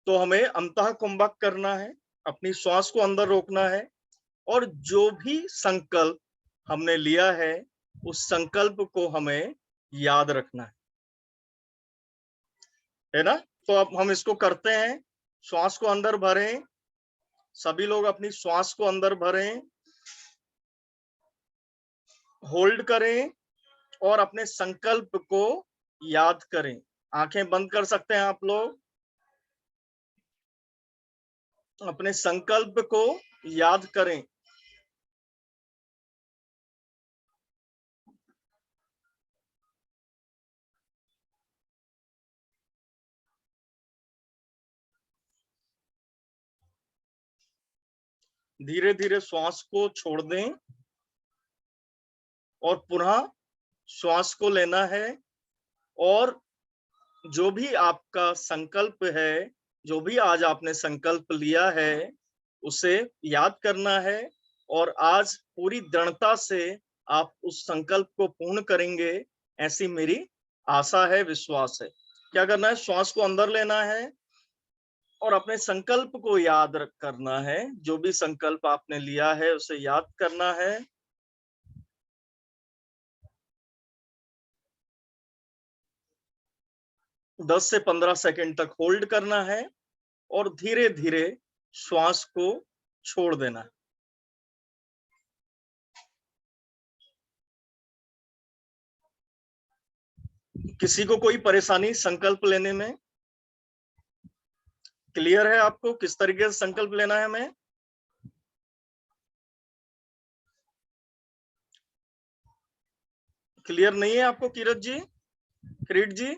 तो हमें अंतः कुंभक करना है, अपनी श्वास को अंदर रोकना है और जो भी संकल्प हमने लिया है उस संकल्प को हमें याद रखना है ना। तो अब हम इसको करते हैं। श्वास को अंदर भरें, सभी लोग अपनी श्वास को अंदर भरें, होल्ड करें और अपने संकल्प को याद करें। आंखें बंद कर सकते हैं आप लोग। अपने संकल्प को याद करें। धीरे धीरे श्वास को छोड़ दें और पुनः श्वास को लेना है और जो भी आपका संकल्प है, जो भी आज आपने संकल्प लिया है, उसे याद करना है और आज पूरी दृढ़ता से आप उस संकल्प को पूर्ण करेंगे, ऐसी मेरी आशा है, विश्वास है। क्या करना है? श्वास को अंदर लेना है और अपने संकल्प को याद करना है। जो भी संकल्प आपने लिया है उसे याद करना है। दस से 15 सेकंड तक होल्ड करना है और धीरे धीरे श्वास को छोड़ देना है। किसी को कोई परेशानी संकल्प लेने में? क्लियर है आपको किस तरीके से संकल्प लेना है हमें? क्लियर नहीं है आपको किरत जी, किरीट जी?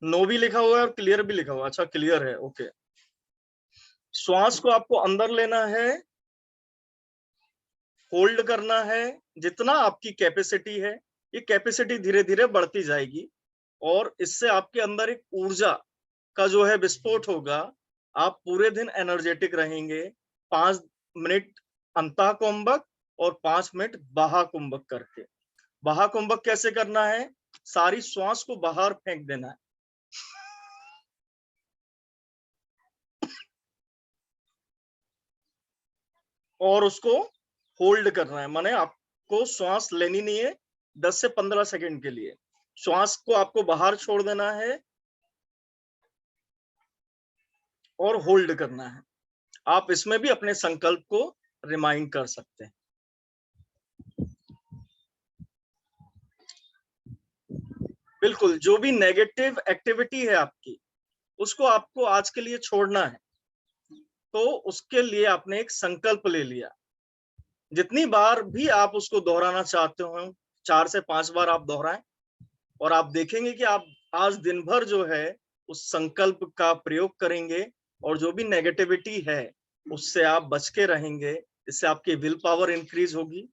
नो भी लिखा हुआ है और क्लियर भी लिखा हुआ है। अच्छा, क्लियर है, ओके। श्वास को आपको अंदर लेना है, होल्ड करना है, जितना आपकी कैपेसिटी है। ये कैपेसिटी धीरे धीरे बढ़ती जाएगी और इससे आपके अंदर एक ऊर्जा का जो है विस्फोट होगा। आप पूरे दिन एनर्जेटिक रहेंगे। 5 मिनट अंतः कुंभक और 5 मिनट बाह्य कुंभक करके। बाह्य कुंभक कैसे करना है? सारी श्वास को बाहर फेंक देना है और उसको होल्ड करना है। माने आपको श्वास लेनी नहीं है 10 से 15 सेकंड के लिए। श्वास को आपको बाहर छोड़ देना है और होल्ड करना है। आप इसमें भी अपने संकल्प को रिमाइंड कर सकते हैं। बिल्कुल, जो भी नेगेटिव एक्टिविटी है आपकी, उसको आपको आज के लिए छोड़ना है। तो उसके लिए आपने एक संकल्प ले लिया। जितनी बार भी आप उसको दोहराना चाहते हो, 4 से 5 बार आप दोहराएं और आप देखेंगे कि आप आज दिन भर जो है उस संकल्प का प्रयोग करेंगे और जो भी नेगेटिविटी है उससे आप बच के रहेंगे। इससे आपकी विल पावर इंक्रीज होगी।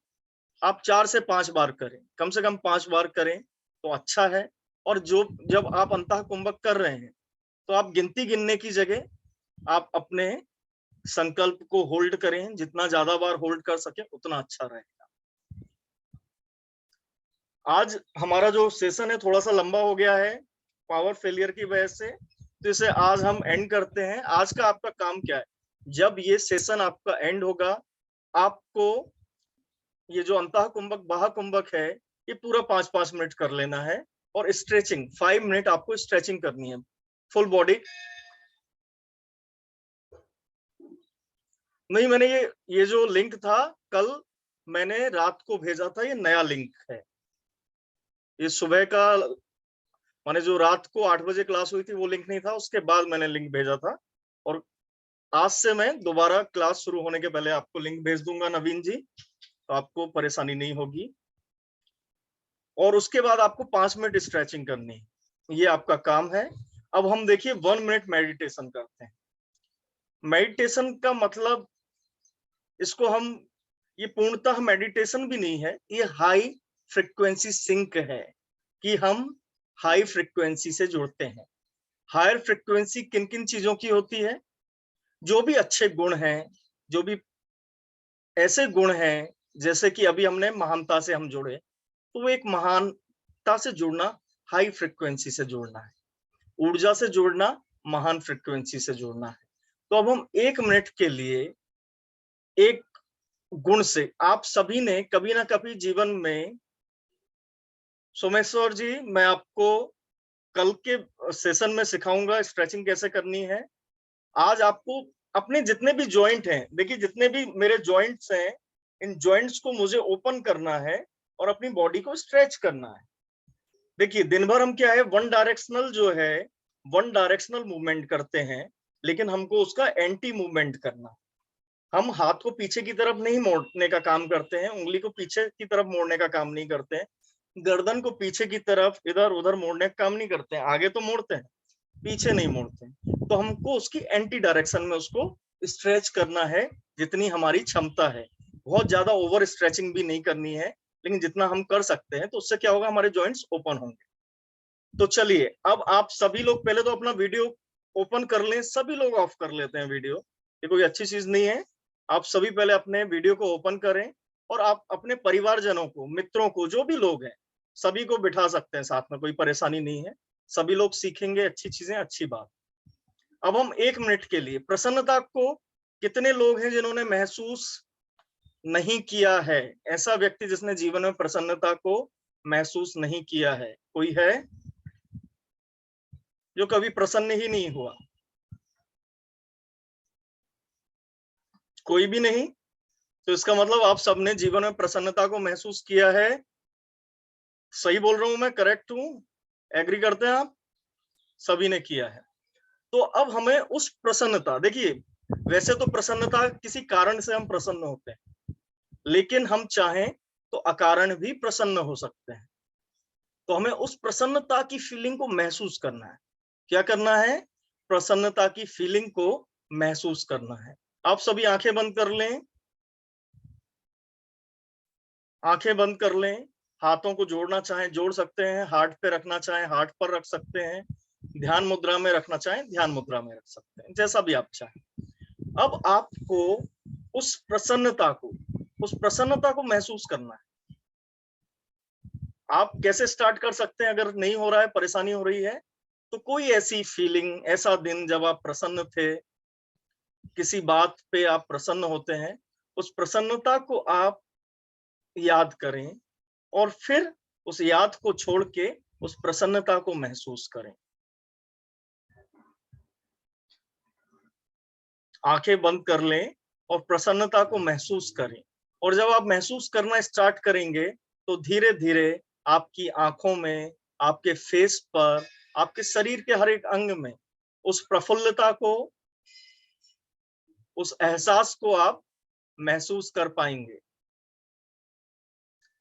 आप 4 से 5 बार करें, कम से कम 5 बार करें तो अच्छा है। और जब आप अंतः कुंभक कर रहे हैं तो आप गिनती गिनने की जगह आप अपने संकल्प को होल्ड करें। जितना ज्यादा बार होल्ड कर सके उतना अच्छा रहेगा। आज हमारा जो सेशन है थोड़ा सा लंबा हो गया है पावर फेलियर की वजह से, तो इसे आज हम एंड करते हैं। आज का आपका काम क्या है? जब ये सेशन आपका एंड होगा, आपको ये जो अंतः कुंभक बाह्य कुंभक है ये पूरा 5-5 मिनट कर लेना है और स्ट्रेचिंग 5 मिनट आपको स्ट्रेचिंग करनी है फुल बॉडी। नहीं, मैंने ये जो लिंक था कल मैंने रात को भेजा था, ये नया लिंक है। ये सुबह का माने जो रात को 8 बजे क्लास हुई थी वो लिंक नहीं था, उसके बाद मैंने लिंक भेजा था। और आज से मैं दोबारा क्लास शुरू होने के पहले आपको लिंक भेज दूंगा नवीन जी, तो आपको परेशानी नहीं होगी। और उसके बाद आपको 5 मिनट स्ट्रेचिंग करनी है, ये आपका काम है। अब हम देखिए 1 मिनट मेडिटेशन करते हैं। मेडिटेशन का मतलब इसको हम, ये पूर्णतः मेडिटेशन भी नहीं है, ये हाई फ्रिक्वेंसी सिंक है कि हम हाई फ्रिक्वेंसी से जुड़ते हैं। हायर फ्रिक्वेंसी किन किन चीजों की होती है? जो भी अच्छे गुण हैं, जो भी ऐसे गुण हैं, जैसे कि अभी हमने महानता से हम जुड़े, तो वो एक महानता से जुड़ना, हाई फ्रिक्वेंसी से जुड़ना है। ऊर्जा से जुड़ना, महान फ्रीक्वेंसी से जुड़ना है। तो अब हम 1 मिनट के लिए एक गुण से, आप सभी ने कभी ना कभी जीवन में, सोमेश्वर जी, मैं आपको कल के सेशन में सिखाऊंगा स्ट्रेचिंग कैसे करनी है। आज आपको अपने जितने भी जॉइंट हैं, देखिए जितने भी मेरे जॉइंट्स हैं, इन जॉइंट्स को मुझे ओपन करना है और अपनी बॉडी को स्ट्रेच करना है। देखिए दिन भर हम क्या है, वन डायरेक्शनल जो है, वन डायरेक्शनल मूवमेंट करते हैं, लेकिन हमको उसका एंटी मूवमेंट करना है। हम हाथ को पीछे की तरफ नहीं मोड़ने का काम करते हैं, उंगली को पीछे की तरफ मोड़ने का काम नहीं करते हैं, गर्दन को पीछे की तरफ इधर उधर मोड़ने का काम नहीं करते हैं। आगे तो मोड़ते हैं, पीछे नहीं मोड़ते हैं। तो हमको उसकी एंटी डायरेक्शन में उसको स्ट्रेच करना है जितनी हमारी क्षमता है। बहुत ज्यादा ओवर स्ट्रेचिंग भी नहीं करनी है, लेकिन जितना हम कर सकते हैं, तो उससे क्या होगा, हमारे जॉइंट्स ओपन होंगे। तो चलिए, अब आप सभी लोग पहले तो अपना वीडियो ओपन कर लें। सभी लोग ऑफ कर लेते हैं वीडियो, ये कोई अच्छी चीज नहीं है। आप सभी पहले अपने वीडियो को ओपन करें और आप अपने परिवारजनों को, मित्रों को, जो भी लोग हैं, सभी को बिठा सकते हैं साथ में, कोई परेशानी नहीं है। सभी लोग सीखेंगे अच्छी चीजें, अच्छी बात। अब हम 1 मिनट के लिए प्रसन्नता को, कितने लोग हैं जिन्होंने महसूस नहीं किया है? ऐसा व्यक्ति जिसने जीवन में प्रसन्नता को महसूस नहीं किया है, कोई है जो कभी प्रसन्न ही नहीं हुआ? कोई भी नहीं? तो इसका मतलब आप सबने जीवन में प्रसन्नता को महसूस किया है। सही बोल रहा हूं मैं? करेक्ट हूं? एग्री करते हैं आप? सभी ने किया है। तो अब हमें उस प्रसन्नता, देखिए वैसे तो प्रसन्नता किसी कारण से हम प्रसन्न होते हैं, लेकिन हम चाहें तो अकारण भी प्रसन्न हो सकते हैं। तो हमें उस प्रसन्नता की फीलिंग को महसूस करना है। क्या करना है? प्रसन्नता की फीलिंग को महसूस करना है। आप सभी आंखें बंद कर लें, आंखें बंद कर लें। हाथों को जोड़ना चाहें जोड़ सकते हैं, हार्ट पे रखना चाहें हार्ट पर रख सकते हैं, ध्यान मुद्रा में रखना चाहें ध्यान मुद्रा में रख सकते हैं, जैसा भी आप चाहें। अब आपको उस प्रसन्नता को, महसूस करना है। आप कैसे स्टार्ट कर सकते हैं? अगर नहीं हो रहा है, परेशानी हो रही है, तो कोई ऐसी फीलिंग, ऐसा दिन जब आप प्रसन्न थे, किसी बात पे आप प्रसन्न होते हैं, उस प्रसन्नता को आप याद करें और फिर उस याद को छोड़ के उस प्रसन्नता को महसूस करें। आंखें बंद कर लें और प्रसन्नता को महसूस करें। और जब आप महसूस करना स्टार्ट करेंगे, तो धीरे धीरे आपकी आंखों में, आपके फेस पर, आपके शरीर के हर एक अंग में उस प्रफुल्लता को, उस एहसास को आप महसूस कर पाएंगे।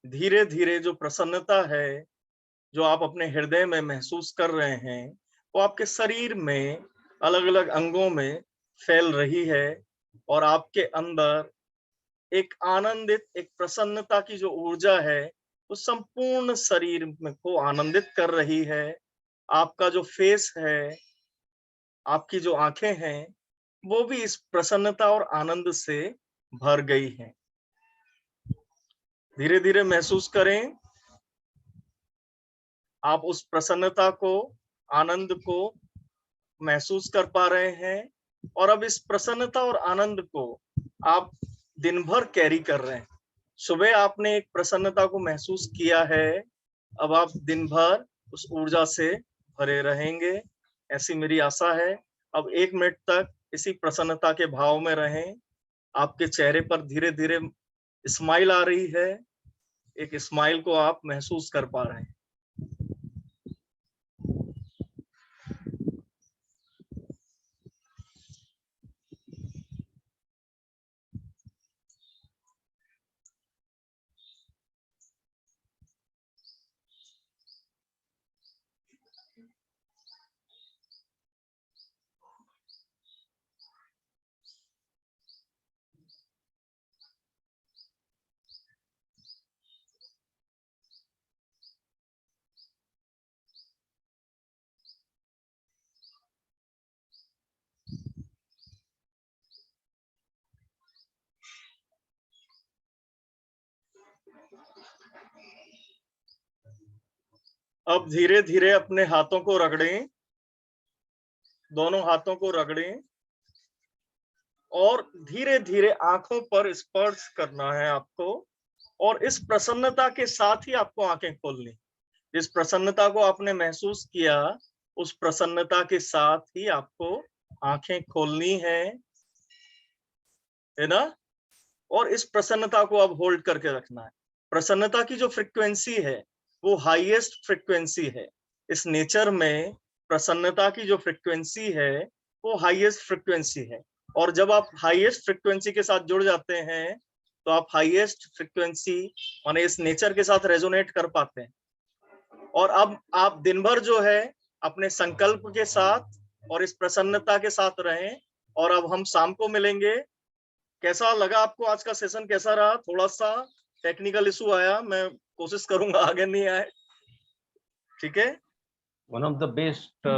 धीरे धीरे जो प्रसन्नता है, जो आप अपने हृदय में महसूस कर रहे हैं, वो आपके शरीर में अलग अलग अंगों में फैल रही है और आपके अंदर एक आनंदित, एक प्रसन्नता की जो ऊर्जा है, वो संपूर्ण शरीर में को आनंदित कर रही है। आपका जो फेस है, आपकी जो आंखें हैं, वो भी इस प्रसन्नता और आनंद से भर गई हैं। धीरे धीरे महसूस करें, आप उस प्रसन्नता को, आनंद को महसूस कर पा रहे हैं। और अब इस प्रसन्नता और आनंद को आप दिन भर कैरी कर रहे हैं। सुबह आपने एक प्रसन्नता को महसूस किया है, अब आप दिन भर उस ऊर्जा से भरे रहेंगे, ऐसी मेरी आशा है। अब 1 मिनट तक इसी प्रसन्नता के भाव में रहें। आपके चेहरे पर धीरे धीरे स्माइल आ रही है, एक स्माइल को आप महसूस कर पा रहे हैं। अब धीरे धीरे अपने हाथों को रगड़ें, दोनों हाथों को रगड़ें और धीरे धीरे आंखों पर स्पर्श करना है आपको, और इस प्रसन्नता के साथ ही आपको आंखें खोलनी। जिस प्रसन्नता को आपने महसूस किया, उस प्रसन्नता के साथ ही आपको आंखें खोलनी है ना। और इस प्रसन्नता को अब होल्ड करके रखना है। प्रसन्नता की जो फ्रीक्वेंसी है वो हाईएस्ट फ्रीक्वेंसी है। इस नेचर में प्रसन्नता की जो फ्रीक्वेंसी है वो हाईएस्ट फ्रीक्वेंसी है। और जब आप हाईएस्ट फ्रीक्वेंसी के साथ जुड़ जाते हैं तो आप हाईएस्ट फ्रीक्वेंसी माने इस नेचर के साथ रेजोनेट कर पाते हैं। और अब आप दिन भर जो है अपने संकल्प के साथ और इस प्रसन्नता के साथ रहें। और अब हम शाम को मिलेंगे। कैसा लगा आपको आज का सेशन, कैसा रहा? थोड़ा सा टेक्निकल इशू आया, मैं कोशिश करूंगा आगे नहीं आए। ठीक है, one of the best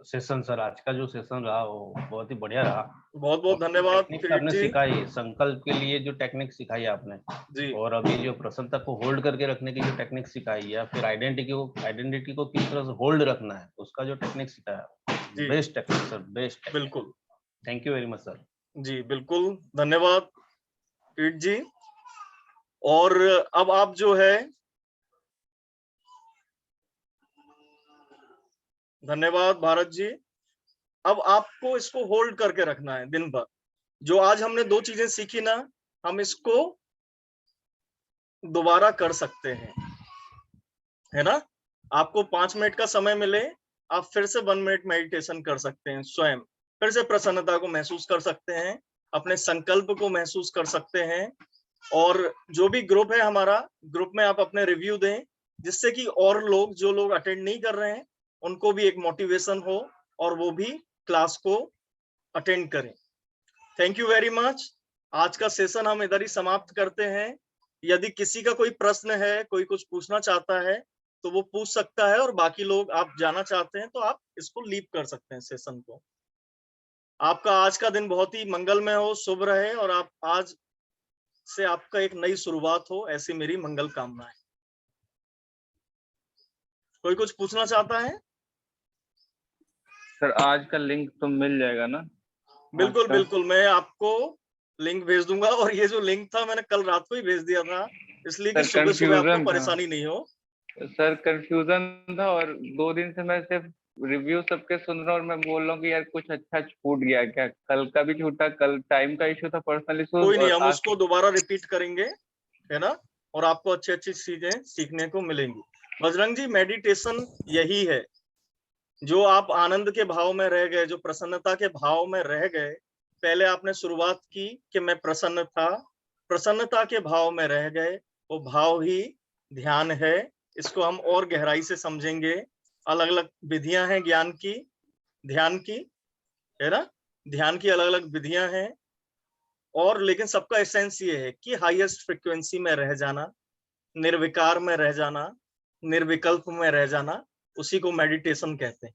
session sir, आज का जो सेशन रहा वो बहुत ही बढ़िया रहा। बहुत बहुत धन्यवाद टेक्निक्स किरीट आपने जी। सिखाई, संकल्प के लिए जो टेक्निक सिखाई आपने जी और अभी जो प्रसन्नता को होल्ड करके रखने की जो टेक्निक सिखाई, या फिर आइडेंटिटी को किस तरह से होल्ड रखना है उसका जो टेक्निक सिखाया, जी बेस्ट टेक्निक सर, बेस्ट। बिल्कुल। Thank you very much sir. जी बिल्कुल, धन्यवाद किरीट जी। और अब आप जो है, धन्यवाद भारत जी। अब आपको इसको होल्ड करके रखना है दिन भर। जो आज हमने दो चीजें सीखी ना, हम इसको दोबारा कर सकते हैं, है ना। आपको 5 मिनट का समय मिले, आप फिर से 1 मिनट मेडिटेशन कर सकते हैं। स्वयं फिर से प्रसन्नता को महसूस कर सकते हैं, अपने संकल्प को महसूस कर सकते हैं। और जो भी ग्रुप है हमारा, ग्रुप में आप अपने रिव्यू दें, जिससे कि और लोग जो लोग अटेंड नहीं कर रहे हैं उनको भी एक मोटिवेशन हो और वो भी क्लास को अटेंड करें। Thank you very much. आज का सेशन हम इधर ही समाप्त करते हैं। यदि किसी का कोई प्रश्न है, कोई कुछ पूछना चाहता है तो वो पूछ सकता है, और बाकी लोग आप जाना चाहते हैं तो आप इसको लीव कर सकते हैं सेशन को। आपका आज का दिन बहुत ही मंगलमय हो, शुभ रहे, और आप आज से आपका एक नई शुरुआत हो, ऐसी मेरी मंगल कामनाएं। कोई कुछ पूछना चाहता है? सर आज का लिंक तो मिल जाएगा ना? बिल्कुल बिल्कुल, मैं आपको लिंक भेज दूंगा। और ये जो लिंक था मैंने कल रात को ही भेज दिया था, इसलिए कि सुबह सुबह आपको परेशानी नहीं हो। सर कंफ्यूजन था, और 2 दिन से मैं सिर्फ रिव्यू सबके सुन रहा हूँ और मैं बोल रहा हूँ कि यार कुछ अच्छा छूट गया क्या। कल का भी छूटा, कल टाइम का इशू था, पर्सनल इशू। कोई नहीं, और हम आज उसको दोबारा रिपीट करेंगे, है ना। और आपको अच्छी अच्छी चीजें सीखने को मिलेंगी। बजरंग जी, मेडिटेशन यही है। जो आप आनंद के भाव में रह गए, जो प्रसन्नता के भाव में रह गए, पहले आपने शुरुआत की कि मैं प्रसन्न था, प्रसन्नता के भाव में रह गए, वो भाव ही ध्यान है। इसको हम और गहराई से समझेंगे। अलग अलग विधियां हैं ज्ञान की, ध्यान की, है ना। ध्यान की अलग अलग विधियां हैं, और लेकिन सबका एसेंस ये है कि हाईएस्ट फ्रिक्वेंसी में रह जाना, निर्विकार में रह जाना, निर्विकल्प में रह जाना, उसी को मेडिटेशन कहते हैं।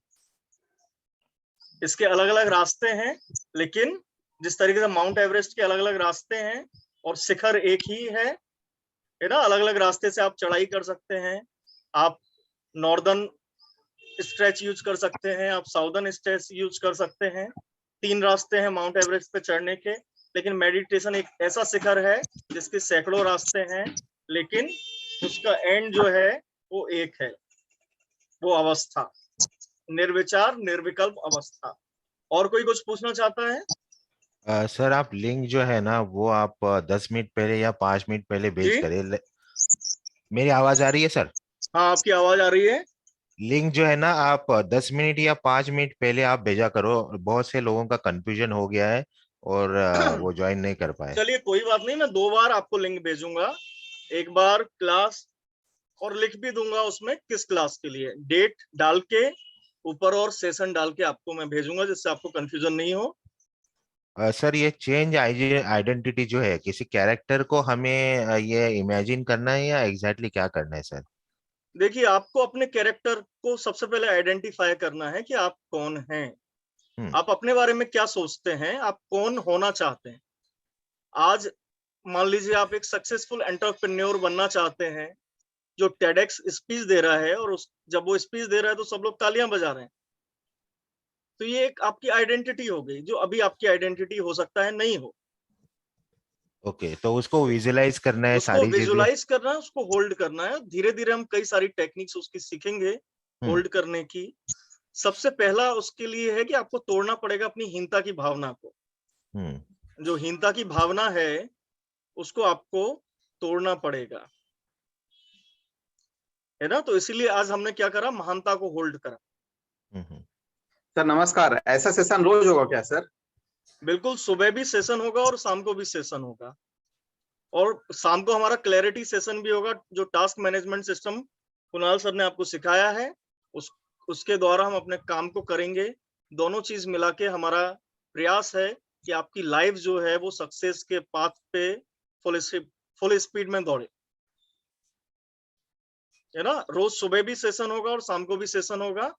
इसके अलग अलग रास्ते हैं, लेकिन जिस तरीके से माउंट एवरेस्ट के अलग अलग रास्ते हैं और शिखर एक ही है ना, अलग अलग रास्ते से आप चढ़ाई कर सकते हैं। आप नॉर्दर्न स्ट्रेच यूज कर सकते हैं, आप साउदर्न स्ट्रेच यूज कर सकते हैं। 3 रास्ते हैं माउंट एवरेस्ट पे चढ़ने के। लेकिन मेडिटेशन एक ऐसा शिखर है जिसके सैकड़ों रास्ते हैं, लेकिन उसका एंड जो है वो एक है, वो अवस्था, निर्विचार निर्विकल्प अवस्था। और कोई कुछ पूछना चाहता है? सर आप लिंक जो है ना वो आप 10 मिनट पहले या 5 मिनट पहले भेज जी करे। मेरी आवाज आ रही है सर? हाँ, आपकी आवाज आ रही है। लिंक जो है ना आप 10 मिनट या 5 मिनट पहले आप भेजा करो। बहुत से लोगों का कंफ्यूजन हो गया है और वो ज्वाइन नहीं कर पाए। चलिए कोई बात नहीं, मैं 2 बार आपको लिंक भेजूंगा। एक बार क्लास, और लिख भी दूंगा उसमें किस क्लास के लिए, डेट डाल के ऊपर और सेशन डाल के आपको मैं भेजूंगा, जिससे आपको कंफ्यूजन नहीं हो। सर ये चेंज आइडेंटिटी जो है किसी कैरेक्टर को हमें ये इमेजिन करना है या एग्जैक्टली क्या करना है सर? देखिए, आपको अपने कैरेक्टर को सबसे पहले आइडेंटिफाई करना है कि आप कौन हैं। आप अपने बारे में क्या सोचते हैं, आप कौन होना चाहते हैं। आज मान लीजिए आप एक सक्सेसफुल एंटरप्रेन्योर बनना चाहते हैं, जो टेडेक्स स्पीच दे रहा है, और जब वो स्पीच दे रहा है तो सब लोग तालियां बजा रहे हैं, तो ये एक आपकी आइडेंटिटी हो गई, जो अभी आपकी आइडेंटिटी हो सकता है नहीं हो। ओके, तो उसको विजुलाइज करना है उसको सारी चीजें। विजुलाइज करना है, उसको होल्ड करना है। धीरे धीरे हम कई सारी टेक्निक्स उसकी सीखेंगे होल्ड करने की। सबसे पहला उसके लिए है कि आपको तोड़ना पड़ेगा अपनी हीनता की भावना को। जो हीनता की भावना है उसको आपको तोड़ना पड़ेगा, है ना। तो इसीलिए आज हमने क्या करा, महानता को होल्ड करा। सर नमस्कार, ऐसा सेशन रोज होगा क्या सर? बिल्कुल, सुबह भी सेशन होगा और शाम को भी सेशन होगा। और शाम को हमारा क्लैरिटी सेशन भी होगा, जो task management system Kunal sir ने आपको सिखाया है, उसके द्वारा हम अपने काम को करेंगे। दोनों चीज मिला के हमारा प्रयास है कि आपकी लाइफ जो है वो सक्सेस के पाथ पे फुल स्पीड में दौड़े, है ना। रोज सुबह भी सेशन होगा और शाम को भी सेशन होगा।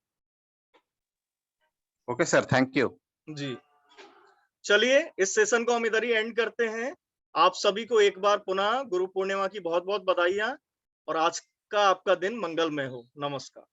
ओके सर, थैंक यू जी, चलिए इस सेशन को हम इधर ही एंड करते हैं। आप सभी को एक बार पुनः गुरु पूर्णिमा की बहुत बहुत बधाइयां, और आज का आपका दिन मंगलमय हो। नमस्कार।